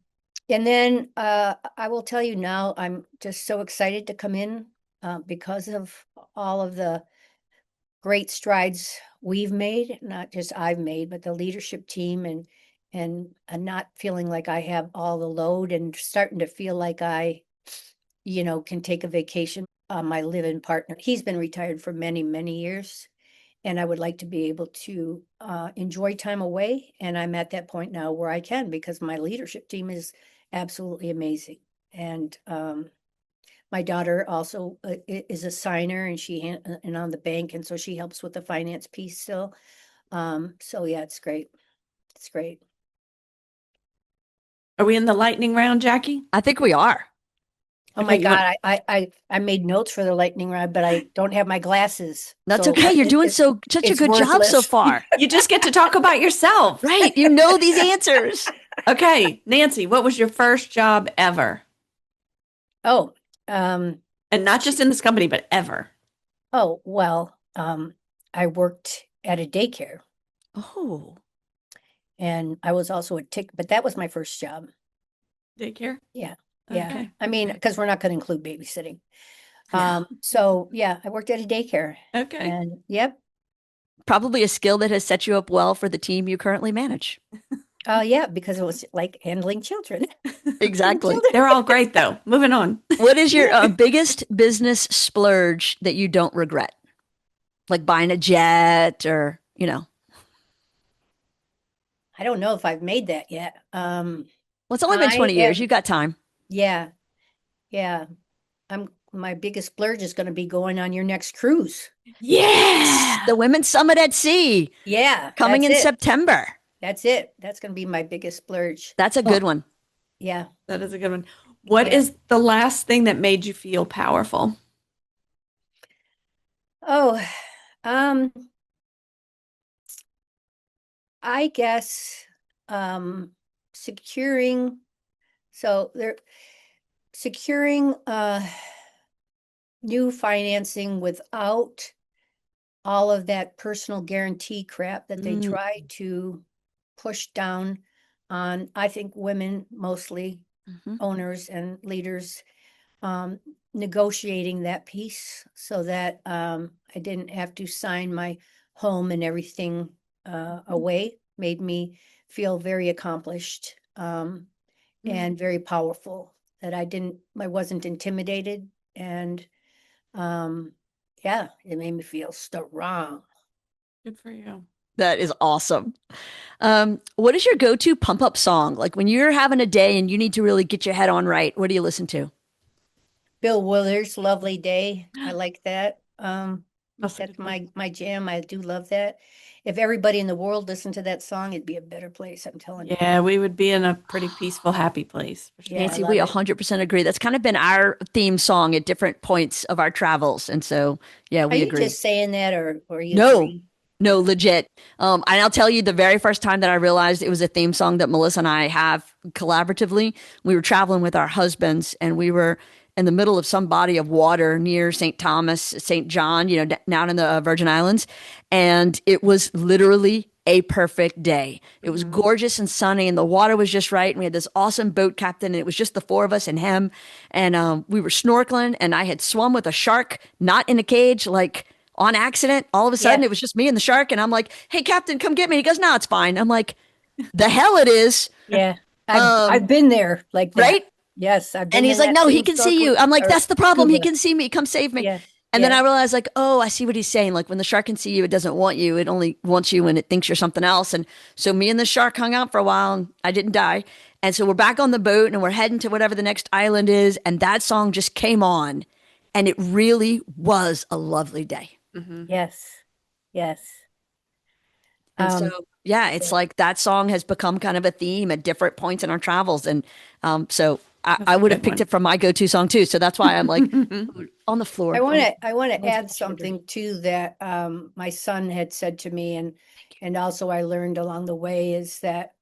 [SPEAKER 4] and then I will tell you now, I'm just so excited to come in because of all of the great strides we've made, not just I've made, but the leadership team and not feeling like I have all the load and starting to feel like I, can take a vacation. My live-in partner, he's been retired for many, many years, and I would like to be able to enjoy time away. And I'm at that point now where I can because my leadership team is absolutely amazing. And my daughter also is a signer, and and on the bank, and so she helps with the finance piece still. So yeah, it's great. It's great.
[SPEAKER 3] Are we in the lightning round, Jackie?
[SPEAKER 2] I think we are.
[SPEAKER 4] Oh
[SPEAKER 3] Okay,
[SPEAKER 4] my
[SPEAKER 3] you want-
[SPEAKER 4] God, I made notes for the lightning round, but I don't have my glasses.
[SPEAKER 2] That's
[SPEAKER 4] So
[SPEAKER 2] okay. You're doing
[SPEAKER 4] it's
[SPEAKER 2] such a
[SPEAKER 4] it's
[SPEAKER 2] good job so
[SPEAKER 4] worthless.
[SPEAKER 2] far.
[SPEAKER 3] You just get to talk about yourself.
[SPEAKER 2] Right. You know these answers.
[SPEAKER 3] Okay, Nancy, what was your first job ever?
[SPEAKER 4] Oh,
[SPEAKER 3] And not just in this company, but ever.
[SPEAKER 4] well, I worked at a daycare,
[SPEAKER 2] Oh,
[SPEAKER 4] and I was also a tick, but that was my first job.
[SPEAKER 3] Daycare?
[SPEAKER 4] Yeah. Yeah.
[SPEAKER 3] Okay.
[SPEAKER 4] I mean, because we're not going to include babysitting.
[SPEAKER 2] no.
[SPEAKER 4] So yeah, I worked at a daycare,
[SPEAKER 3] Okay.
[SPEAKER 4] and yep.
[SPEAKER 2] Probably a skill that has set you up well for the team you currently manage.
[SPEAKER 4] Yeah, because it was like handling children.
[SPEAKER 2] Exactly.
[SPEAKER 3] They're all great, though. Moving on.
[SPEAKER 2] What is your biggest business splurge that you don't regret? Like buying a jet or.
[SPEAKER 4] I don't know if I've made that yet.
[SPEAKER 2] Well, it's only been
[SPEAKER 4] I
[SPEAKER 2] 20 years.
[SPEAKER 4] am,
[SPEAKER 2] You've got time.
[SPEAKER 4] yeah, yeah. My biggest splurge is going to be going on your next cruise.
[SPEAKER 3] Yeah.
[SPEAKER 2] The Women's Summit at Sea
[SPEAKER 4] Yeah,
[SPEAKER 2] coming in
[SPEAKER 4] that's it.
[SPEAKER 2] September.
[SPEAKER 4] That's it. That's going to be my biggest splurge.
[SPEAKER 2] That's a good one.
[SPEAKER 4] Yeah.
[SPEAKER 3] That is a good one. What
[SPEAKER 4] Yeah.
[SPEAKER 3] is the last thing that made you feel powerful?
[SPEAKER 4] Oh, um, I guess securing so there securing new financing without all of that personal guarantee crap that they
[SPEAKER 2] Mm.
[SPEAKER 4] try to push down on, I think, women, mostly
[SPEAKER 2] Mhm.
[SPEAKER 4] owners and leaders, negotiating that piece so that I didn't have to sign my home and everything away, made me feel very accomplished and very powerful, that I wasn't intimidated. And yeah, it made me feel strong.
[SPEAKER 3] Good for you.
[SPEAKER 2] That is awesome. What is your go-to pump-up song? Like when you're having a day and you need to really get your head on right, what do you listen to?
[SPEAKER 4] Bill Willer's Lovely Day. I like that.
[SPEAKER 3] That's a
[SPEAKER 4] That's
[SPEAKER 3] good one.
[SPEAKER 4] my jam. I do love that. If everybody in the world listened to that song, it'd be a better place, I'm telling you.
[SPEAKER 3] Yeah, we would be in a pretty peaceful, happy place for
[SPEAKER 4] Yeah,
[SPEAKER 3] sure.
[SPEAKER 4] I
[SPEAKER 2] Nancy, we
[SPEAKER 4] love it.
[SPEAKER 2] 100% agree. That's kind of been our theme song at different points of our travels. And so, yeah,
[SPEAKER 4] Are
[SPEAKER 2] we
[SPEAKER 4] you
[SPEAKER 2] agree.
[SPEAKER 4] just saying that or you
[SPEAKER 2] No,
[SPEAKER 4] agree?
[SPEAKER 2] no, legit. And I'll tell you the very first time that I realized it was a theme song that Melissa and I have collaboratively, we were traveling with our husbands and we were in the middle of some body of water near St. Thomas, St. John, down in the Virgin Islands. And it was literally a perfect day. It was
[SPEAKER 3] Mhm.
[SPEAKER 2] gorgeous and sunny, and the water was just right. And we had this awesome boat captain, and it was just the four of us and him. And we were snorkeling, and I had swum with a shark, not in a cage, like on accident. All of a sudden,
[SPEAKER 4] Yeah,
[SPEAKER 2] it was just me and the shark. And I'm like, hey, Captain, come get me. He goes, no, it's fine. I'm like, the hell it is.
[SPEAKER 4] yeah. I've
[SPEAKER 2] Um,
[SPEAKER 4] been there like that.
[SPEAKER 2] right?
[SPEAKER 4] Yes, I've
[SPEAKER 2] And
[SPEAKER 4] been
[SPEAKER 2] he's
[SPEAKER 4] in
[SPEAKER 2] like,
[SPEAKER 4] that
[SPEAKER 2] no, he
[SPEAKER 4] same
[SPEAKER 2] can see
[SPEAKER 4] snorkel
[SPEAKER 2] you. I'm like,
[SPEAKER 4] or
[SPEAKER 2] that's the problem. He
[SPEAKER 4] scuba.
[SPEAKER 2] can see me. Come save me.
[SPEAKER 4] Yeah,
[SPEAKER 2] And then
[SPEAKER 4] yeah,
[SPEAKER 2] I realized, like, oh, I see what he's saying. Like, when the shark can see you, it doesn't want you. It only wants you when it thinks you're something else. And so me and the shark hung out for a while, and I didn't die. And so we're back on the boat and we're heading to whatever the next island is. And that song just came on. And it really was a lovely day.
[SPEAKER 3] Mhm.
[SPEAKER 4] yes, yes.
[SPEAKER 2] And so,
[SPEAKER 4] Um,
[SPEAKER 2] yeah, it's
[SPEAKER 4] yeah.
[SPEAKER 2] like that song has become kind of a theme at different points in our travels. And so
[SPEAKER 3] That's
[SPEAKER 2] I
[SPEAKER 3] a
[SPEAKER 2] would have
[SPEAKER 3] good
[SPEAKER 2] picked
[SPEAKER 3] one.
[SPEAKER 2] it from my go to song too. So that's why I'm like on the floor. On the
[SPEAKER 4] I want to
[SPEAKER 2] floor.
[SPEAKER 4] add something too that my son had said to me, and also I learned along the way is that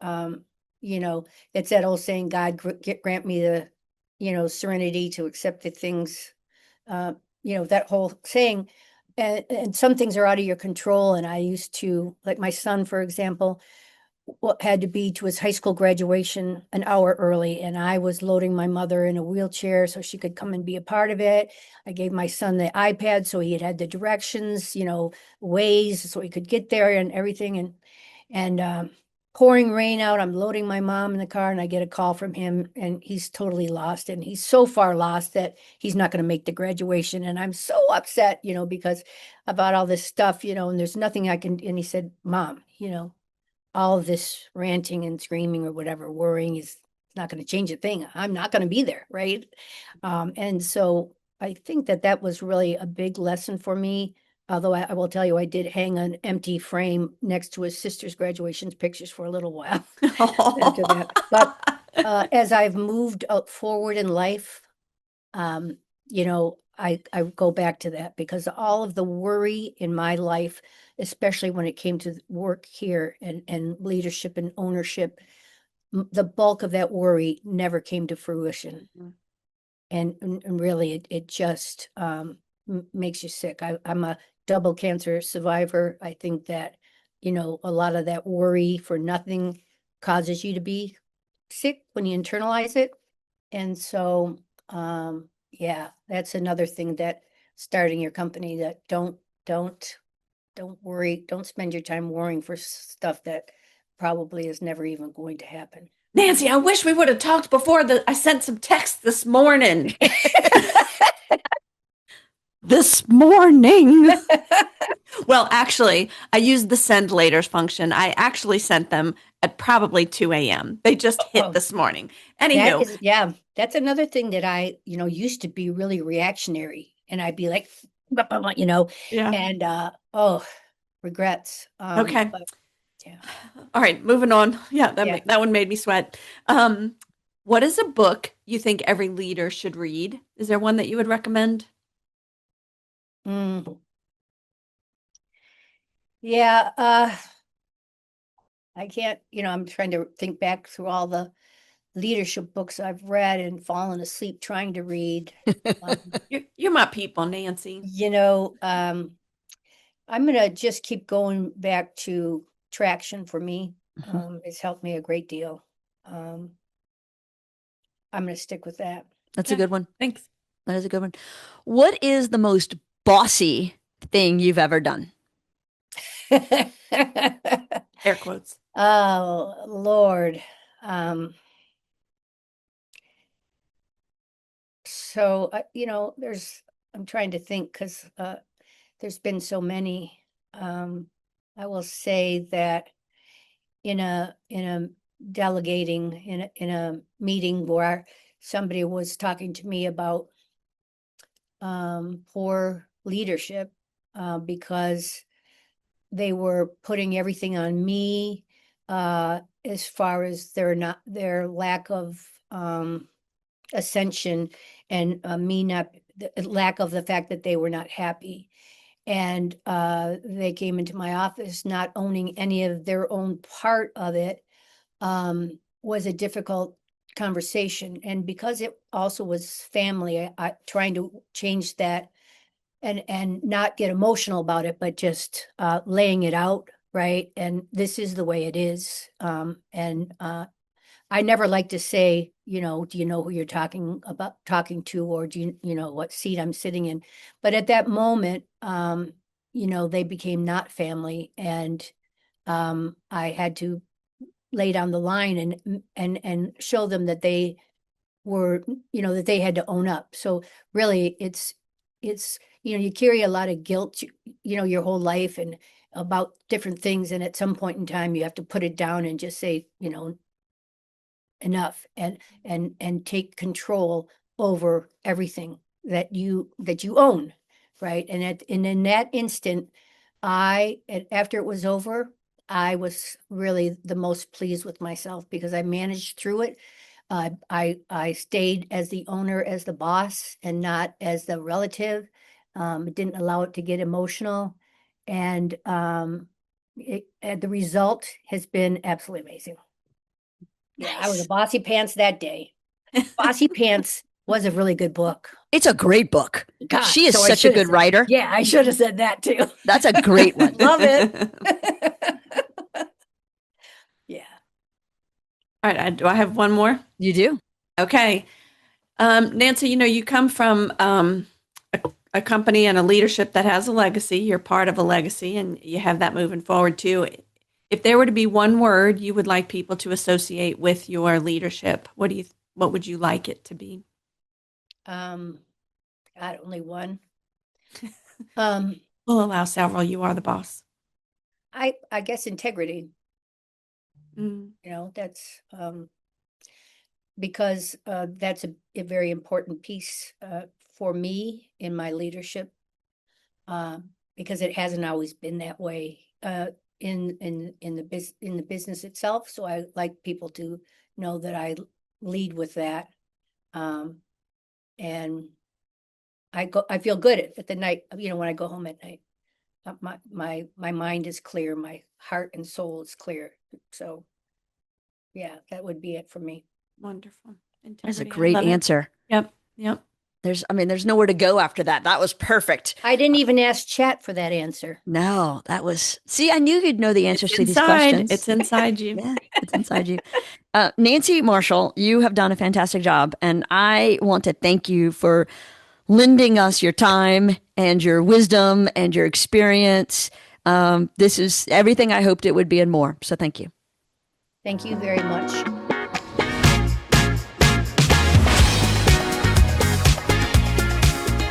[SPEAKER 4] you know, it's that old saying, God grant me the, serenity to accept the things, uh, that whole saying. And some things are out of your control. And I used to, like my son, for example, what had to be to his high school graduation an hour early, and I was loading my mother in a wheelchair so she could come and be a part of it. I gave my son the iPad so he had the directions, ways so he could get there and everything. And pouring rain out, I'm loading my mom in the car, and I get a call from him, and he's totally lost, and he's so far lost that he's not going to make the graduation, and I'm so upset, because about all this stuff, and there's nothing I can. And he said, Mom, all of this ranting and screaming or whatever, worrying is not going to change a thing. I'm not going to be there, right? And so I think that that was really a big lesson for me. Although I will tell you, I did hang an empty frame next to his sister's graduation pictures for a little while after that. But as I've moved up forward in life, I go back to that because all of the worry in my life, especially when it came to work here and leadership and ownership, the bulk of that worry never came to fruition.
[SPEAKER 3] Mhm.
[SPEAKER 4] And really, it just makes you sick. I'm a double cancer survivor. I think that, a lot of that worry for nothing causes you to be sick when you internalize it. And so, yeah, that's another thing that starting your company that don't worry, don't spend your time worrying for stuff that probably is never even going to happen.
[SPEAKER 3] Nancy, I wish we would have talked before I sent some text this morning. This morning. Well, actually, I used the send laters function. I actually sent them at probably 2 a.m. They just hit
[SPEAKER 4] Oh,
[SPEAKER 3] this morning.
[SPEAKER 4] that
[SPEAKER 3] Anywho,
[SPEAKER 4] is, yeah, that's another thing that I, used to be really reactionary, and I'd be like,
[SPEAKER 3] yeah.
[SPEAKER 4] and oh, regrets.
[SPEAKER 3] Okay.
[SPEAKER 4] But yeah,
[SPEAKER 3] All right, moving on. Yeah,
[SPEAKER 4] yeah.
[SPEAKER 3] that one made me sweat. Um, what is a book you think every leader should read? Is there one that you would recommend?
[SPEAKER 4] Mm. Yeah, I can't, I'm trying to think back through all the leadership books I've read and fallen asleep trying to read. Um,
[SPEAKER 3] You're my people, Nancy.
[SPEAKER 4] you know, um, I'm gonna just keep going back to traction for me. It's helped me a great deal. Um, I'm gonna stick with that.
[SPEAKER 2] That's a
[SPEAKER 3] Yeah,
[SPEAKER 2] good one.
[SPEAKER 3] thanks.
[SPEAKER 2] That is a good one. What is the most bossy thing you've ever done?
[SPEAKER 3] Air quotes.
[SPEAKER 4] Oh, Lord. Um, so, I'm trying to think because there's been so many. Um, I will say that in a delegating in a meeting where somebody was talking to me about poor leadership, because they were putting everything on me, as far as their lack of ascension, and the lack of the fact that they were not happy. And they came into my office not owning any of their own part of it, was a difficult conversation. And because it also was family, I trying to change that and not get emotional about it, but just laying it out, right? And this is the way it is. And I never like to say, do you know who you're talking to, or do you know what seat I'm sitting in? But at that moment, they became not family, and I had to lay down the line and show them that they were, that they had to own up. So really, it's you carry a lot of guilt, your whole life and about different things, and at some point in time, you have to put it down and just say, enough, and take control over everything that you own, right? And in that instant, after it was over, I was really the most pleased with myself because I managed through it. I stayed as the owner, as the boss, and not as the relative. It didn't allow it to get emotional, and the result has been absolutely amazing. Yeah, I was a Bossy Pants that day. Bossy Pants was a really good book.
[SPEAKER 2] It's a great book.
[SPEAKER 4] God,
[SPEAKER 2] she is
[SPEAKER 4] so
[SPEAKER 2] such a good writer.
[SPEAKER 4] Yeah, I should have said that too.
[SPEAKER 2] That's a great one.
[SPEAKER 4] Love it. Yeah.
[SPEAKER 3] All right. Do I have one more?
[SPEAKER 2] You do.
[SPEAKER 3] Okay. Nancy, you come from a company and a leadership that has a legacy. You're part of a legacy, and you have that moving forward too. If there were to be one word you would like people to associate with your leadership, what would you like it to be?
[SPEAKER 4] God, only one.
[SPEAKER 3] We'll allow several. You are the boss.
[SPEAKER 4] I guess integrity.
[SPEAKER 3] Mm.
[SPEAKER 4] That's because that's a very important piece for me in my leadership, because it hasn't always been that way in the business itself. So I like people to know that I lead with that, and I feel good at the night. When I go home at night, my mind is clear, my heart and soul is clear. So, yeah, that would be it for me.
[SPEAKER 3] Wonderful. Integrity.
[SPEAKER 2] That's a great answer.
[SPEAKER 3] Yep.
[SPEAKER 2] There's nowhere to go after that. That was perfect.
[SPEAKER 4] I didn't even ask chat for that answer.
[SPEAKER 2] No, see, I knew you'd know the answers to these questions.
[SPEAKER 3] It's inside you.
[SPEAKER 2] Yeah, it's inside you. Nancy Marshall, you have done a fantastic job, and I want to thank you for lending us your time and your wisdom and your experience. This is everything I hoped it would be and more. So thank you.
[SPEAKER 4] Thank you very much.